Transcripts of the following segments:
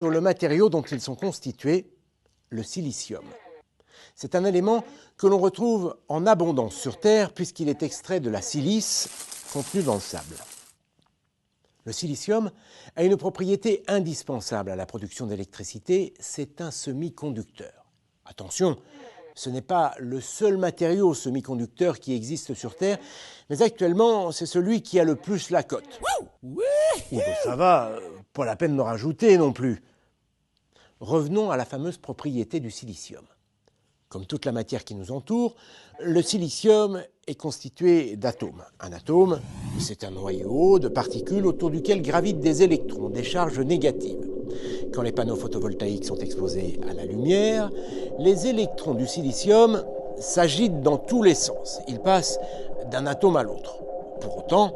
sur le matériau dont ils sont constitués, le silicium. C'est un élément que l'on retrouve en abondance sur Terre puisqu'il est extrait de la silice contenue dans le sable. Le silicium a une propriété indispensable à la production d'électricité, c'est un semi-conducteur. Attention, ce n'est pas le seul matériau semi-conducteur qui existe sur Terre, mais actuellement, c'est celui qui a le plus la cote. Ça va, pas la peine de rajouter non plus. Revenons à la fameuse propriété du silicium. Comme toute la matière qui nous entoure, le silicium est constitué d'atomes. Un atome, c'est un noyau de particules autour duquel gravitent des électrons, des charges négatives. Quand les panneaux photovoltaïques sont exposés à la lumière, les électrons du silicium s'agitent dans tous les sens. Ils passent d'un atome à l'autre. Pour autant,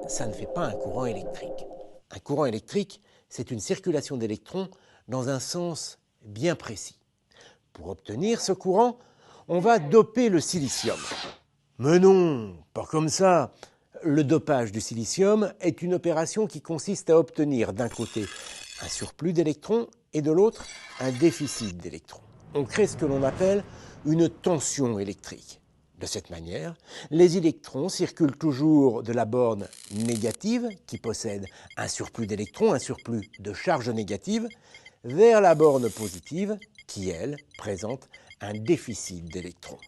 ça ne fait pas un courant électrique. Un courant électrique, c'est une circulation d'électrons dans un sens bien précis. Pour obtenir ce courant, on va doper le silicium. Mais non, pas comme ça. Le dopage du silicium est une opération qui consiste à obtenir d'un côté un surplus d'électrons et de l'autre un déficit d'électrons. On crée ce que l'on appelle une tension électrique. De cette manière, les électrons circulent toujours de la borne négative, qui possède un surplus d'électrons, un surplus de charge négative, vers la borne positive, qui, elle, présente un déficit d'électrons.